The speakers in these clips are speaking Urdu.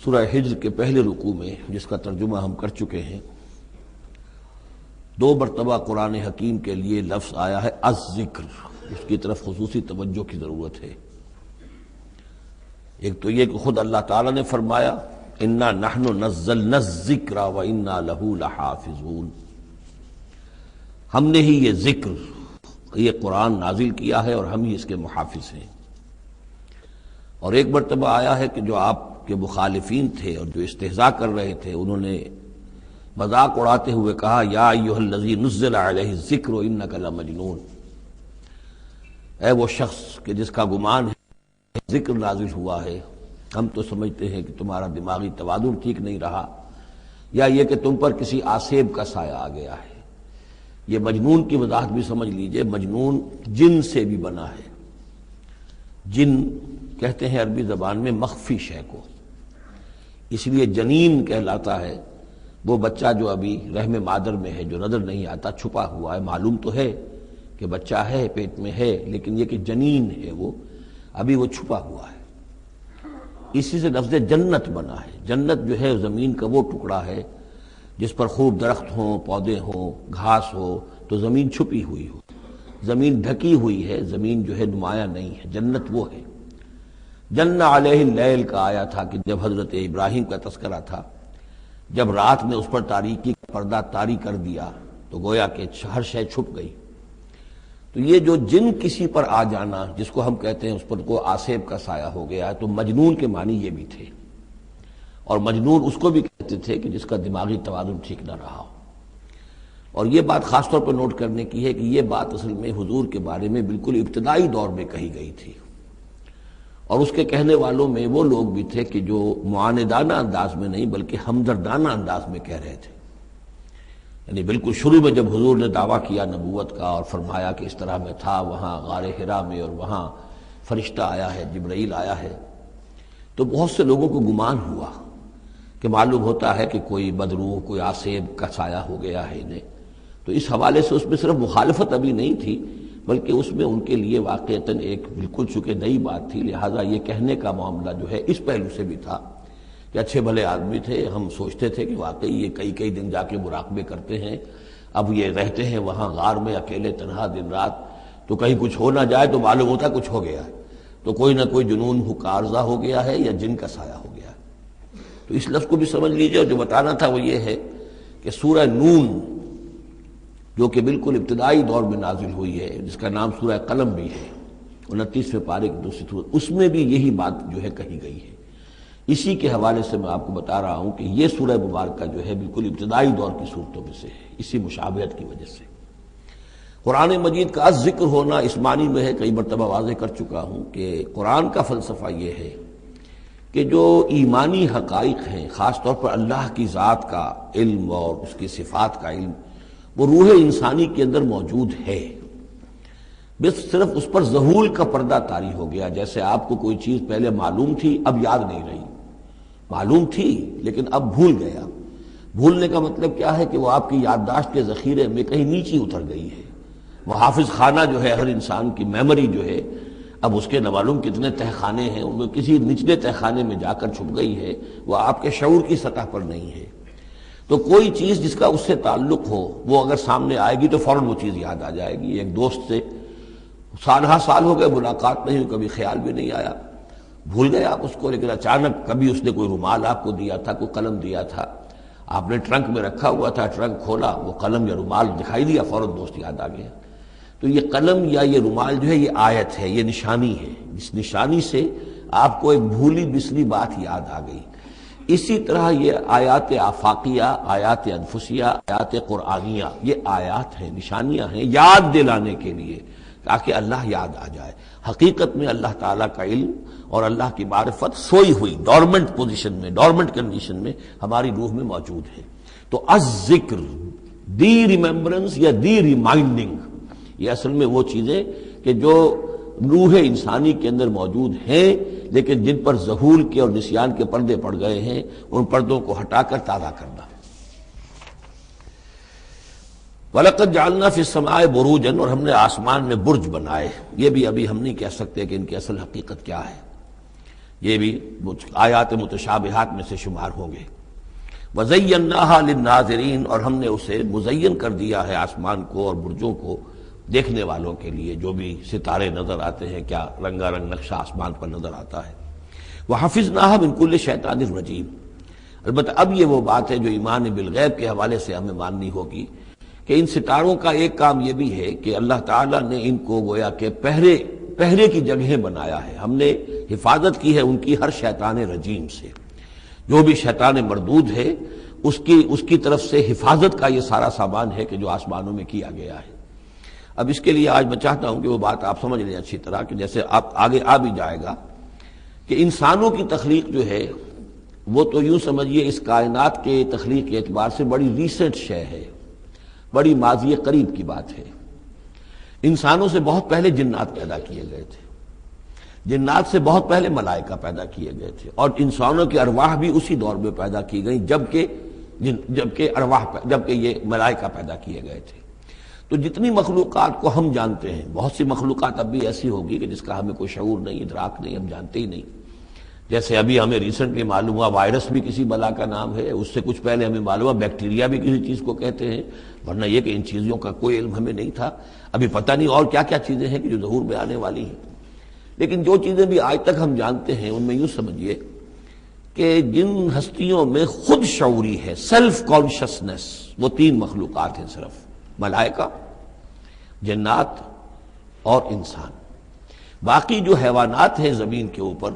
سورہ ہجر کے پہلے رکوع میں، جس کا ترجمہ ہم کر چکے ہیں، 2 مرتبہ قرآن حکیم کے لیے لفظ آیا ہے الذکر، اس کی طرف خصوصی توجہ کی ضرورت ہے۔ ایک تو یہ کہ خود اللہ تعالیٰ نے فرمایا انا نحن نزلنا الذکر وانا لہ لحافظون، ہم نے ہی یہ ذکر، یہ قرآن نازل کیا ہے اور ہم ہی اس کے محافظ ہیں۔ اور ایک مرتبہ آیا ہے کہ جو آپ کے مخالفین تھے اور جو استہزاء کر رہے تھے، انہوں نے مذاق اڑاتے ہوئے کہا یا ایھا الذی نزل علیہ الذکر انک لمجنون، اے وہ شخص کہ جس کا گمان ہے ذکر نازل ہوا ہے، ہم تو سمجھتے ہیں کہ تمہارا دماغی توازن ٹھیک نہیں رہا، یا یہ کہ تم پر کسی آسیب کا سایہ آ گیا ہے۔ یہ مجنون کی وضاحت بھی سمجھ لیجئے، مجنون جن سے بھی بنا ہے۔ جن کہتے ہیں عربی زبان میں مخفی شے کو، اس لیے جنین کہلاتا ہے وہ بچہ جو ابھی رحم مادر میں ہے، جو نظر نہیں آتا، چھپا ہوا ہے، معلوم تو ہے کہ بچہ ہے، پیٹ میں ہے، لیکن یہ کہ جنین ہے وہ ابھی وہ چھپا ہوا ہے۔ اسی سے لفظ جنت بنا ہے۔ جنت جو ہے زمین کا وہ ٹکڑا ہے جس پر خوب درخت ہوں، پودے ہوں، گھاس ہو، تو زمین چھپی ہوئی ہو، زمین ڈھکی ہوئی ہے، زمین جو ہے نمایاں نہیں ہے، جنت وہ ہے۔ جن علیہ اللیل کا آیا تھا کہ جب حضرت ابراہیم کا تذکرہ تھا، جب رات نے اس پر تاریکی کا پردہ طاری کر دیا تو گویا کہ ہر شے چھپ گئی۔ تو یہ جو جن کسی پر آ جانا، جس کو ہم کہتے ہیں اس پر کو آسیب کا سایہ ہو گیا ہے، تو مجنون کے معنی یہ بھی تھے۔ اور مجنون اس کو بھی کہتے تھے کہ جس کا دماغی توازن ٹھیک نہ رہا ہو۔ اور یہ بات خاص طور پر نوٹ کرنے کی ہے کہ یہ بات اصل میں حضور کے بارے میں بالکل ابتدائی دور میں کہی گئی تھی، اور اس کے کہنے والوں میں وہ لوگ بھی تھے کہ جو معاندانہ انداز میں نہیں بلکہ ہمدردانہ انداز میں کہہ رہے تھے۔ یعنی بالکل شروع میں جب حضور نے دعویٰ کیا نبوت کا اور فرمایا کہ اس طرح میں تھا وہاں غار حرا میں، اور وہاں فرشتہ آیا ہے، جبرائیل آیا ہے، تو بہت سے لوگوں کو گمان ہوا کہ معلوم ہوتا ہے کہ کوئی بدروح، کوئی آسیب کا سایہ ہو گیا ہے انہیں۔ تو اس حوالے سے اس میں صرف مخالفت ابھی نہیں تھی، بلکہ اس میں ان کے لیے واقعتاً ایک بالکل چونکہ نئی بات تھی، لہٰذا یہ کہنے کا معاملہ جو ہے اس پہلو سے بھی تھا کہ اچھے بھلے آدمی تھے، ہم سوچتے تھے کہ واقعی یہ کئی دن جا کے مراقبے کرتے ہیں، اب یہ رہتے ہیں وہاں غار میں اکیلے تنہا دن رات، تو کہیں کچھ ہو نہ جائے تو معلوم ہوتا کچھ ہو گیا ہے، تو کوئی نہ کوئی جنون کا عارضہ ہو گیا ہے یا جن کا سایہ ہو گیا ہے۔ تو اس لفظ کو بھی سمجھ لیجئے، اور جو بتانا تھا وہ یہ ہے کہ سورہ نون جو کہ بالکل ابتدائی دور میں نازل ہوئی ہے، جس کا نام سورہ قلم بھی ہے، 29ویں پارے کی دوسری سورت، اس میں بھی یہی بات جو ہے کہی گئی ہے۔ اسی کے حوالے سے میں آپ کو بتا رہا ہوں کہ یہ سورہ مبارکہ جو ہے بالکل ابتدائی دور کی صورتوں میں سے ہے، اسی مشابہت کی وجہ سے۔ قرآن مجید کا ذکر ہونا اس معنی میں ہے، کئی مرتبہ واضح کر چکا ہوں کہ قرآن کا فلسفہ یہ ہے کہ جو ایمانی حقائق ہیں، خاص طور پر اللہ کی ذات کا علم اور اس کی صفات کا علم، وہ روح انسانی کے اندر موجود ہے، بس صرف اس پر ظہور کا پردہ طاری ہو گیا۔ جیسے آپ کو کوئی چیز پہلے معلوم تھی، اب یاد نہیں رہی، معلوم تھی لیکن اب بھول گیا۔ بھولنے کا مطلب کیا ہے کہ وہ آپ کی یادداشت کے ذخیرے میں کہیں نیچی اتر گئی ہے۔ وہ حافظ خانہ جو ہے، ہر انسان کی میموری جو ہے، اب اس کے نہ معلوم کتنے تہخانے ہیں، ان میں کسی نچلے تہخانے میں جا کر چھپ گئی ہے، وہ آپ کے شعور کی سطح پر نہیں ہے۔ تو کوئی چیز جس کا اس سے تعلق ہو، وہ اگر سامنے آئے گی تو فوراً وہ چیز یاد آ جائے گی۔ ایک دوست سے سال ہا سال ہو گئے ملاقات نہیں ہوئی، کبھی خیال بھی نہیں آیا، بھول گئے آپ اس کو، لیکن اچانک کبھی اس نے کوئی رومال آپ کو دیا تھا، کوئی قلم دیا تھا، آپ نے ٹرنک میں رکھا ہوا تھا، ٹرنک کھولا، وہ قلم یا رومال دکھائی دیا، فوراً دوست یاد آ گیا۔ تو یہ قلم یا یہ رومال جو ہے یہ آیت ہے، یہ نشانی ہے، اس نشانی سے آپ کو ایک بھولی بسری بات یاد آ گئی۔ اسی طرح یہ آیات آفاقیہ، آیات انفسیہ، آیات قرآنیہ، یہ آیات ہیں، نشانیاں ہیں یاد دلانے کے لیے، تاکہ اللہ یاد آ جائے۔ حقیقت میں اللہ تعالیٰ کا علم اور اللہ کی معرفت سوئی ہوئی ڈورمنٹ پوزیشن میں، ڈورمنٹ کنڈیشن میں ہماری روح میں موجود ہے۔ تو الذکر، دی ریممبرنس یا دی ریمائنڈنگ، یہ اصل میں وہ چیزیں کہ جو روح انسانی کے اندر موجود ہیں، لیکن جن پر ظہور کے اور نسیان کے پردے پڑ گئے ہیں، ان پردوں کو ہٹا کر تازہ کرنا۔ وَلَقَدْ جَعَلْنَا فِي السَّمَاءِ بُرُوجًا، اور ہم نے آسمان میں برج بنائے۔ یہ بھی ابھی ہم نہیں کہہ سکتے کہ ان کی اصل حقیقت کیا ہے، یہ بھی آیات متشابہات میں سے شمار ہوں گے۔ وَزَيَّنَّاهَا لِلنَّاظِرِينَ، اور ہم نے اسے مزین کر دیا ہے آسمان کو اور برجوں کو دیکھنے والوں کے لیے، جو بھی ستارے نظر آتے ہیں، کیا رنگا رنگ نقشہ آسمان پر نظر آتا ہے۔ وَحَفِظْنَاهَا مِن كُلِّ شَيْطَانٍ رَجِيمٍ، البتہ اب یہ وہ بات ہے جو ایمان بالغیب کے حوالے سے ہمیں ماننی ہوگی کہ ان ستاروں کا ایک کام یہ بھی ہے کہ اللہ تعالیٰ نے ان کو گویا کہ پہرے کی جگہیں بنایا ہے، ہم نے حفاظت کی ہے ان کی ہر شیطان رجیم سے، جو بھی شیطان مردود ہے اس کی طرف سے حفاظت کا یہ سارا سامان ہے کہ جو آسمانوں میں کیا گیا ہے۔ اب اس کے لیے آج میں چاہتا ہوں کہ وہ بات آپ سمجھ لیں اچھی طرح، کہ جیسے آپ آگے آ بھی جائے گا کہ انسانوں کی تخلیق جو ہے وہ تو یوں سمجھیے اس کائنات کے تخلیق کے اعتبار سے بڑی ریسنٹ شے ہے، بڑی ماضی قریب کی بات ہے۔ انسانوں سے بہت پہلے جنات پیدا کیے گئے تھے، جنات سے بہت پہلے ملائکہ پیدا کیے گئے تھے، اور انسانوں کی ارواح بھی اسی دور میں پیدا کی گئیں جبکہ یہ ملائکہ پیدا کیے گئے تھے۔ تو جتنی مخلوقات کو ہم جانتے ہیں، بہت سی مخلوقات اب بھی ایسی ہوگی کہ جس کا ہمیں کوئی شعور نہیں، ادراک نہیں، ہم جانتے ہی نہیں۔ جیسے ابھی ہمیں ریسنٹلی معلوم ہوا وائرس بھی کسی بلا کا نام ہے، اس سے کچھ پہلے ہمیں معلوم ہوا بیکٹیریا بھی کسی چیز کو کہتے ہیں، ورنہ یہ کہ ان چیزوں کا کوئی علم ہمیں نہیں تھا۔ ابھی پتہ نہیں اور کیا کیا چیزیں ہیں کہ جو ظہور میں آنے والی ہیں، لیکن جو چیزیں بھی آج تک ہم جانتے ہیں ان میں یوں سمجھیے کہ جن ہستیوں میں خود شعوری ہے، سیلف کانشسنس، وہ 3 مخلوقات ہیں صرف، ملائکہ، جنات اور انسان۔ باقی جو حیوانات ہیں زمین کے اوپر،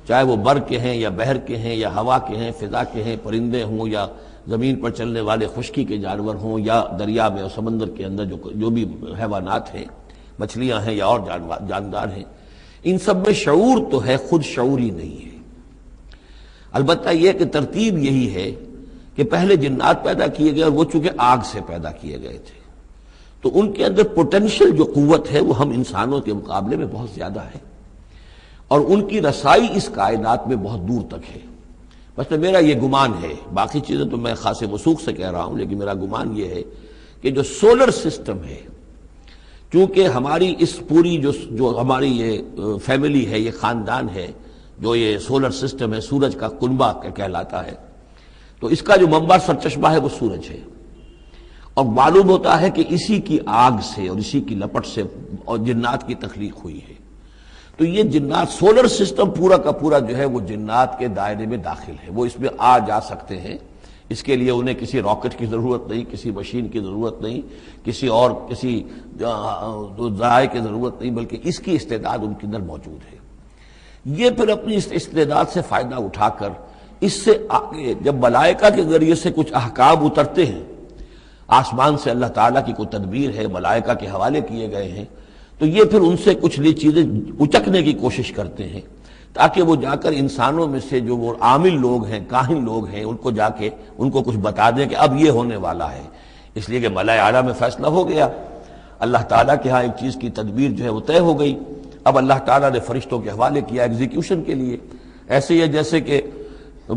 چاہے وہ بر کے ہیں یا بحر کے ہیں یا ہوا کے ہیں، فضا کے ہیں، پرندے ہوں یا زمین پر چلنے والے خشکی کے جانور ہوں، یا دریا میں اور سمندر کے اندر جو بھی حیوانات ہیں، مچھلیاں ہیں یا اور جاندار ہیں، ان سب میں شعور تو ہے، خود شعوری نہیں ہے۔ البتہ یہ کہ ترتیب یہی ہے کہ پہلے جنات پیدا کیے گئے، اور وہ چونکہ آگ سے پیدا کیے گئے تھے، تو ان کے اندر پوٹینشل جو قوت ہے وہ ہم انسانوں کے مقابلے میں بہت زیادہ ہے، اور ان کی رسائی اس کائنات میں بہت دور تک ہے۔ بس میرا یہ گمان ہے، باقی چیزیں تو میں خاص وثوق سے کہہ رہا ہوں، لیکن میرا گمان یہ ہے کہ جو سولر سسٹم ہے، چونکہ ہماری اس پوری جو ہماری یہ فیملی ہے، یہ خاندان ہے، جو یہ سولر سسٹم ہے، سورج کا کنبہ کہلاتا ہے، تو اس کا جو منبع سرچشمہ ہے وہ سورج ہے، اور معلوم ہوتا ہے کہ اسی کی آگ سے اور اسی کی لپٹ سے اور جنات کی تخلیق ہوئی ہے۔ تو یہ جنات، سولر سسٹم پورا کا پورا جو ہے وہ جنات کے دائرے میں داخل ہے، وہ اس میں آ جا سکتے ہیں، اس کے لیے انہیں کسی راکٹ کی ضرورت نہیں، کسی مشین کی ضرورت نہیں، کسی ذرائع کی ضرورت نہیں، بلکہ اس کی استعداد ان کے اندر موجود ہے۔ یہ پھر اپنی اس استعداد سے فائدہ اٹھا کر اس سے آگے جب ملائکہ کے ذریعے سے کچھ احکام اترتے ہیں، آسمان سے اللہ تعالیٰ کی کوئی تدبیر ہے، ملائکہ کے حوالے کیے گئے ہیں، تو یہ پھر ان سے کچھ چیزیں اچکنے کی کوشش کرتے ہیں، تاکہ وہ جا کر انسانوں میں سے جو وہ عامل لوگ ہیں، کاہن لوگ ہیں، ان کو جا کے ان کو کچھ بتا دیں کہ اب یہ ہونے والا ہے، اس لیے کہ ملائے اعلیٰ میں فیصلہ ہو گیا، اللہ تعالیٰ کے ہاں ایک چیز کی تدبیر جو ہے وہ طے ہو گئی، اب اللہ تعالیٰ نے فرشتوں کے حوالے کیا ایگزیکیوشن کے لیے۔ ایسے ہی جیسے کہ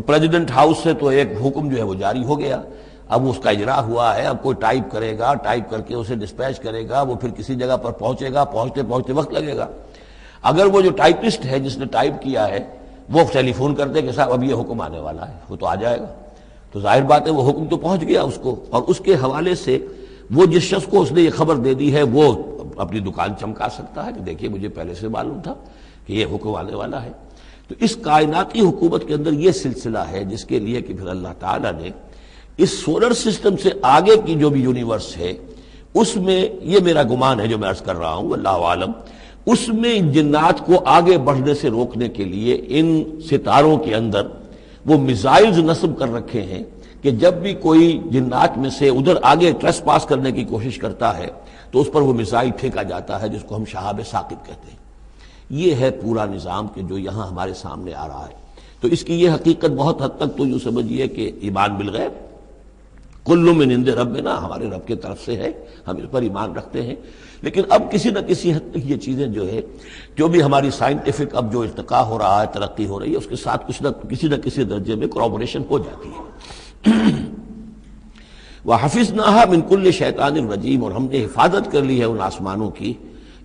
پریزیڈنٹ ہاؤس سے تو ایک حکم جو ہے وہ جاری ہو گیا، اب اس کا اجرا ہوا ہے، اب کوئی ٹائپ کرے گا، ٹائپ کر کے اسے ڈسپیچ کرے گا، وہ پھر کسی جگہ پر پہنچے گا، پہنچتے وقت لگے گا۔ اگر وہ جو ٹائپسٹ ہے جس نے ٹائپ کیا ہے وہ ٹیلی فون کر دے کہ صاحب اب یہ حکم آنے والا ہے، وہ تو آ جائے گا، تو ظاہر بات ہے وہ حکم تو پہنچ گیا اس کو، اور اس کے حوالے سے وہ جس شخص کو اس نے یہ خبر دے دی ہے وہ اپنی دکان چمکا سکتا ہے کہ دیکھیے مجھے پہلے سے معلوم تھا کہ یہ حکم آنے والا ہے۔ تو اس کائناتی حکومت کے اندر یہ سلسلہ ہے جس کے لیے کہ پھر اللہ تعالیٰ نے اس سولر سسٹم سے آگے کی جو بھی یونیورس ہے اس میں، یہ میرا گمان ہے جو میں عرض کر رہا ہوں، اللہ عالم، اس میں جنات کو آگے بڑھنے سے روکنے کے لیے ان ستاروں کے اندر وہ میزائلز نصب کر رکھے ہیں کہ جب بھی کوئی جنات میں سے ادھر آگے ٹریس پاس کرنے کی کوشش کرتا ہے تو اس پر وہ میزائل پھینکا جاتا ہے، جس کو ہم شہاب ثاقب کہتے ہیں۔ یہ ہے پورا نظام کہ جو یہاں ہمارے سامنے آ رہا ہے۔ تو اس کی یہ حقیقت بہت حد تک تو یوں سمجھیے کہ ایمان بالغیب، کل من عند ربنا، ہمارے رب کی طرف سے ہے، ہم اس پر ایمان رکھتے ہیں، لیکن اب کسی نہ کسی حد تک یہ چیزیں جو ہے، جو بھی ہماری سائنٹیفک اب جو ارتقاء ہو رہا ہے، ترقی ہو رہی ہے، اس کے ساتھ کسی نہ کسی درجے میں کورابوریشن ہو جاتی ہے۔ وَحَفِظْنَاهَا مِن كُلِّ شَيْطَانٍ رَجِيمٍ، اور ہم نے حفاظت کر لی ہے ان آسمانوں کی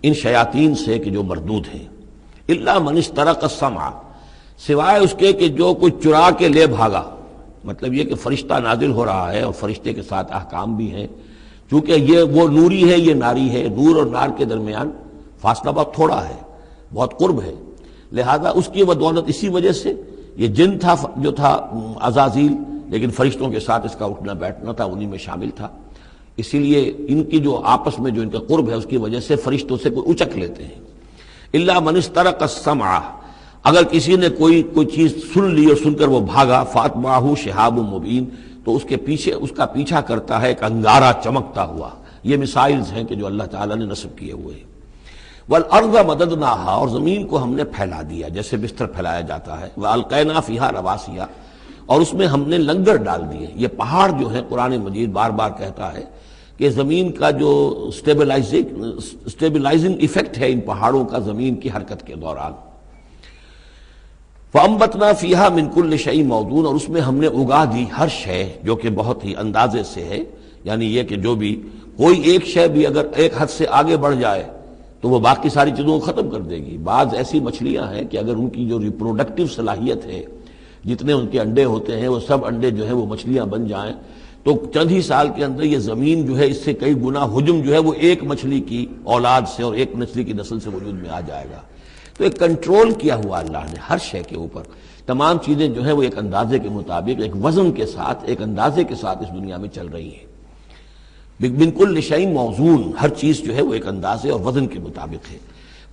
ان شیاطین سے کہ جو مردود ہیں۔ إِلَّا مَنِ اسْتَرَقَ السَّمْعَ، سوائے اس کے کہ جو کچھ چرا کے لے بھاگا، مطلب یہ کہ فرشتہ نازل ہو رہا ہے اور فرشتے کے ساتھ احکام بھی ہیں، چونکہ یہ وہ نوری ہے، یہ ناری ہے، نور اور نار کے درمیان فاصلہ بہت تھوڑا ہے، بہت قرب ہے، لہذا اس کی بدولت اسی وجہ سے یہ جن تھا جو تھا عزازیل، لیکن فرشتوں کے ساتھ اس کا اٹھنا بیٹھنا تھا، انہی میں شامل تھا، اسی لیے ان کی جو آپس میں جو ان کا قرب ہے اس کی وجہ سے فرشتوں سے کوئی اچک لیتے ہیں۔ الا من استرق السمع، اگر کسی نے کوئی چیز سن لی اور سن کر وہ بھاگا، فاتبعہ شہاب مبین، تو اس کے پیچھے اس کا پیچھا کرتا ہے ایک انگارہ چمکتا ہوا۔ یہ مثائلز ہیں کہ جو اللہ تعالیٰ نے نصب کیے ہوئے ہیں۔ والارض مددناها، اور زمین کو ہم نے پھیلا دیا جیسے بستر پھیلایا جاتا ہے، والقینا فیہا رواسیا، اور اس میں ہم نے لنگر ڈال دیے۔ یہ پہاڑ جو ہیں قرآن مجید بار بار کہتا ہے کہ زمین کا جو سٹیبلائزنگ ایفیکٹ ہے ان پہاڑوں کا زمین کی حرکت کے دوران۔ فَأَنبَتْنَا فِيهَا مِن كُلِّ شَيْءٍ مَوْزُونٍ، اور اس میں ہم نے اگا دی ہر شے جو کہ بہت ہی اندازے سے ہے، یعنی یہ کہ جو بھی کوئی ایک شے بھی اگر ایک حد سے آگے بڑھ جائے تو وہ باقی ساری چیزوں کو ختم کر دے گی۔ بعض ایسی مچھلیاں ہیں کہ اگر ان کی جو ریپروڈکٹیو صلاحیت ہے، جتنے ان کے انڈے ہوتے ہیں وہ سب انڈے جو ہیں وہ مچھلیاں بن جائیں تو چند ہی سال کے اندر یہ زمین جو ہے اس سے کئی گنا حجم جو ہے وہ ایک مچھلی کی اولاد سے اور ایک مچھلی کی نسل سے وجود میں آ جائے گا۔ تو ایک کنٹرول کیا ہوا اللہ نے ہر شے کے اوپر، تمام چیزیں جو ہیں وہ ایک اندازے کے مطابق، ایک وزن کے ساتھ، ایک اندازے کے ساتھ اس دنیا میں چل رہی ہیں۔ من کل شیء موزون، ہر چیز جو ہے وہ ایک اندازے اور وزن کے مطابق ہے۔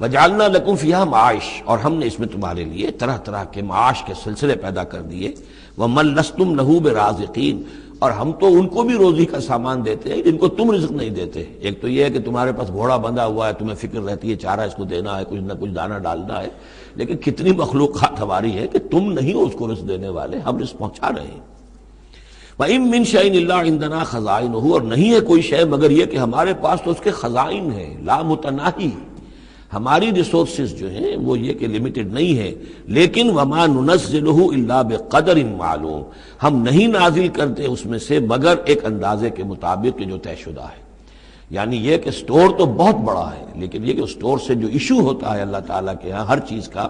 وجعلنا لکم فیہا معاش، اور ہم نے اس میں تمہارے لیے طرح طرح کے معاش کے سلسلے پیدا کر دیے۔ ومن لستم لہ برازقین، اور ہم تو ان کو بھی روزی کا سامان دیتے ہیں جن کو تم رزق نہیں دیتے۔ ایک تو یہ ہے کہ تمہارے پاس گھوڑا بندھا ہوا ہے، تمہیں فکر رہتی ہے چارہ اس کو دینا ہے، کچھ نہ کچھ دانہ ڈالنا ہے، لیکن کتنی مخلوقات ہماری ہے کہ تم نہیں ہو اس کو رزق دینے والے، ہم رزق پہنچا رہے ہیں۔ وَإِن مِّن شَيْءٍ إِلَّا عِندَنَا خَزَائِنُهُ، اور نہیں ہے کوئی شے مگر یہ کہ ہمارے پاس تو اس کے خزائن ہیں، لا متناہی، ہماری ریسورسز جو ہیں وہ یہ کہ لمیٹڈ نہیں ہے، لیکن وما ننزلہ الا بقدر معلوم، ہم نہیں نازل کرتے اس میں سے مگر ایک اندازے کے مطابق جو طے شدہ ہے۔ یعنی یہ کہ سٹور تو بہت بڑا ہے، لیکن یہ کہ سٹور سے جو ایشو ہوتا ہے اللہ تعالیٰ کے ہاں ہر چیز کا،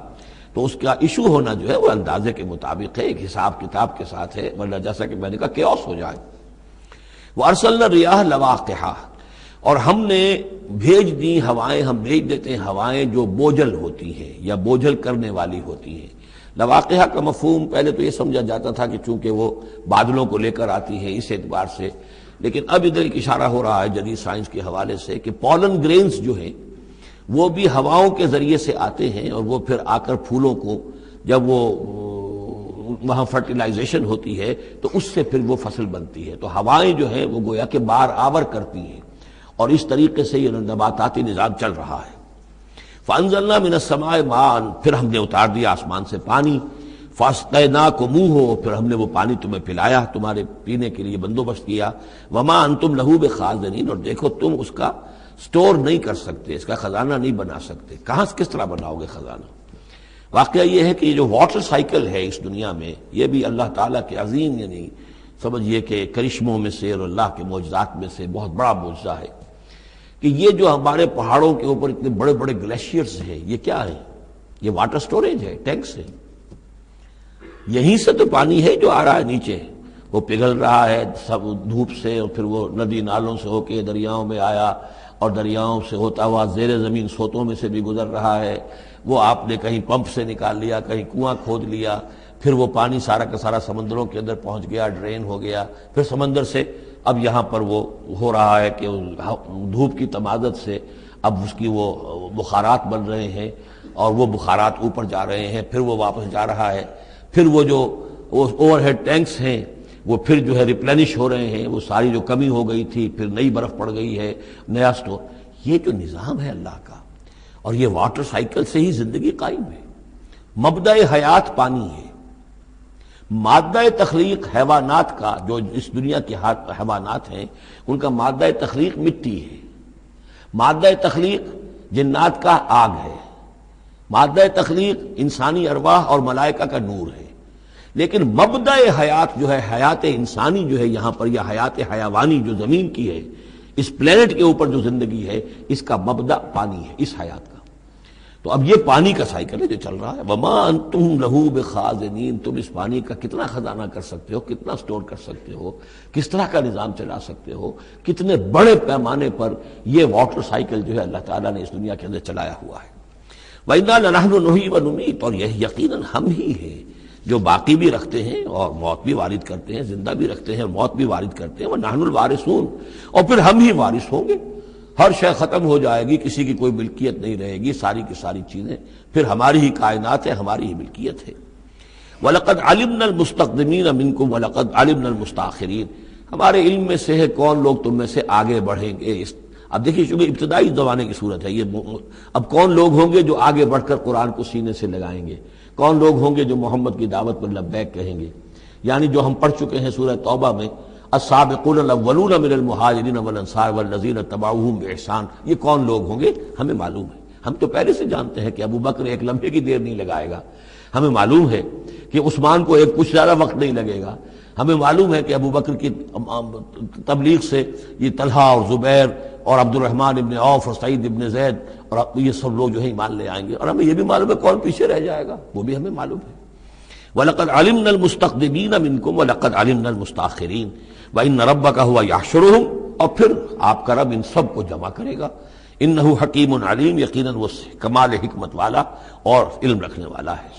تو اس کا ایشو ہونا جو ہے وہ اندازے کے مطابق ہے، ایک حساب کتاب کے ساتھ ہے، ورنہ جیسا کہ میں نے کہا کیوس ہو جائے۔ وارسلنا الرياح لواقحا، اور ہم نے بھیج دی ہوائیں، ہم بھیج دیتے ہیں ہوائیں جو بوجھل ہوتی ہیں یا بوجھل کرنے والی ہوتی ہیں۔ لواقحہ کا مفہوم پہلے تو یہ سمجھا جاتا تھا کہ چونکہ وہ بادلوں کو لے کر آتی ہیں اس اعتبار سے، لیکن اب ادھر ایک اشارہ ہو رہا ہے جدید سائنس کے حوالے سے کہ پولن گرینز جو ہیں وہ بھی ہواؤں کے ذریعے سے آتے ہیں، اور وہ پھر آ کر پھولوں کو جب وہ وہاں فرٹیلائزیشن ہوتی ہے تو اس سے پھر وہ فصل بنتی ہے۔ تو ہوائیں جو ہیں وہ گویا کہ بار آور کرتی ہیں، اور اس طریقے سے یہ نباتاتی نظام چل رہا ہے۔ فَأَنزَلْنَا مِنَ السَّمَاءِ مَاءً، پھر ہم نے اتار دیا آسمان سے پانی، فَاسْقَيْنَاكُمُوهُ، پھر ہم نے وہ پانی تمہیں پلایا، تمہارے پینے کے لیے بندوبست کیا۔ وَمَا أَنْتُمْ لَهُ بِخَازِنِينَ، اور دیکھو تم اس کا سٹور نہیں کر سکتے، اس کا خزانہ نہیں بنا سکتے۔ کہاں کس طرح بناؤ گے خزانہ؟ واقعہ یہ ہے کہ یہ جو واٹر سائیکل ہے اس دنیا میں، یہ بھی اللہ تعالیٰ کے عظیم، یعنی سمجھئے کہ کرشموں میں سے اور اللہ کے معجزات میں سے بہت بڑا معجزہ ہے کہ یہ جو ہمارے پہاڑوں کے اوپر اتنے بڑے بڑے گلیشیئرز ہیں، یہ کیا ہے؟ یہ واٹر سٹوریج ہے، ٹینکس ہے۔ یہیں سے تو پانی ہے جو آ رہا ہے نیچے، وہ پگھل رہا ہے سب دھوپ سے، اور پھر وہ ندی نالوں سے ہو کے دریاؤں میں آیا، اور دریاؤں سے ہوتا ہوا زیر زمین سوتوں میں سے بھی گزر رہا ہے۔ وہ آپ نے کہیں پمپ سے نکال لیا، کہیں کنواں کھود لیا، پھر وہ پانی سارا کا سارا سمندروں کے اندر پہنچ گیا، ڈرین ہو گیا، پھر سمندر سے اب یہاں پر وہ ہو رہا ہے کہ دھوپ کی تمازت سے اب اس کی وہ بخارات بن رہے ہیں، اور وہ بخارات اوپر جا رہے ہیں، پھر وہ واپس جا رہا ہے، پھر وہ جو اوور ہیڈ ٹینکس ہیں وہ پھر جو ہے ریپلینش ہو رہے ہیں، وہ ساری جو کمی ہو گئی تھی پھر نئی برف پڑ گئی ہے، نیا سٹور۔ یہ جو نظام ہے اللہ کا، اور یہ واٹر سائیکل سے ہی زندگی قائم ہے۔ مبدأ حیات پانی ہے، مادہ تخلیق حیوانات کا، جو اس دنیا کے حیوانات ہیں ان کا مادہ تخلیق مٹی ہے، مادہ تخلیق جنات کا آگ ہے، مادہ تخلیق انسانی ارواح اور ملائکہ کا نور ہے، لیکن مبدأ حیات جو ہے، حیات انسانی جو ہے یہاں پر، یا حیات حیوانی جو زمین کی ہے، اس پلینٹ کے اوپر جو زندگی ہے، اس کا مبدأ پانی ہے، اس حیات کا۔ تو اب یہ پانی کا سائیکل ہے جو چل رہا ہے. وما انتم لہو بخازنین، تم اس پانی کا کتنا خزانہ کر سکتے ہو، کتنا سٹور کر سکتے ہو، کس طرح کا نظام چلا سکتے ہو، کتنے بڑے پیمانے پر یہ واٹر سائیکل جو ہے اللہ تعالیٰ نے اس دنیا کے اندر چلایا ہوا ہے. وَإِنَّا لَنَحْنُ نُحْيِي وَنُمِيتُ، اور یہ یقیناً ہم ہی ہیں جو باقی بھی رکھتے ہیں اور موت بھی وارد کرتے ہیں، زندہ بھی رکھتے ہیں اور موت بھی وارد کرتے ہیں. وَنَحْنُ الْوَارِثُونَ، اور پھر ہم ہی وارث ہوں گے. ہر شے ختم ہو جائے گی، کسی کی کوئی ملکیت نہیں رہے گی، ساری کی ساری چیزیں پھر ہماری ہی کائنات ہے، ہماری ہی ملکیت ہے. وَلَقَدْ عَلِمْنَا الْمُسْتَقْدِمِينَ مِنْكُمْ وَلَقَدْ عَلِمْنَا الْمُسْتَأْخِرِينَ، ہمارے علم میں سے ہے کون لوگ تم میں سے آگے بڑھیں گے. اب دیکھیے چونکہ ابتدائی زمانے کی صورت ہے یہ، اب کون لوگ ہوں گے جو آگے بڑھ کر قرآن کو سینے سے لگائیں گے، کون لوگ ہوں گے جو محمد کی دعوت پر لبیک کہیں گے. یعنی جو ہم پڑھ چکے ہیں سورہ توبہ میں، السابقون الاولون من المہاجرین والانصار والذین اتبعوہم بإحسان، یہ کون لوگ ہوں گے ہمیں معلوم ہے. ہم تو پہلے سے جانتے ہیں کہ ابو بکر ایک لمحے کی دیر نہیں لگائے گا، ہمیں معلوم ہے کہ عثمان کو ایک کچھ زیادہ وقت نہیں لگے گا، ہمیں معلوم ہے کہ ابو بکر کی تبلیغ سے یہ طلحہ اور زبیر اور عبد الرحمن ابن عوف اور سعید ابن زید اور یہ سب لوگ جو ہے ایمان لے آئیں گے. اور ہمیں یہ بھی معلوم ہے کون پیچھے رہ جائے گا، وہ بھی ہمیں معلوم ہے. وَلَقَدْ عَلِمْنَا الْمُسْتَقْدِمِينَ مِنْكُمْ وَلَقَدْ عَلِمْنَا الْمُسْتَأْخِرِينَ وَإِنَّ رَبَّكَ هُوَ يَحْشُرُهُمْ، اور پھر آپ کا رب ان سب کو جمع کرے گا. إِنَّهُ حَكِيمٌ عَلِيمٌ، یقیناً وہ کمال حکمت والا اور علم رکھنے والا ہے.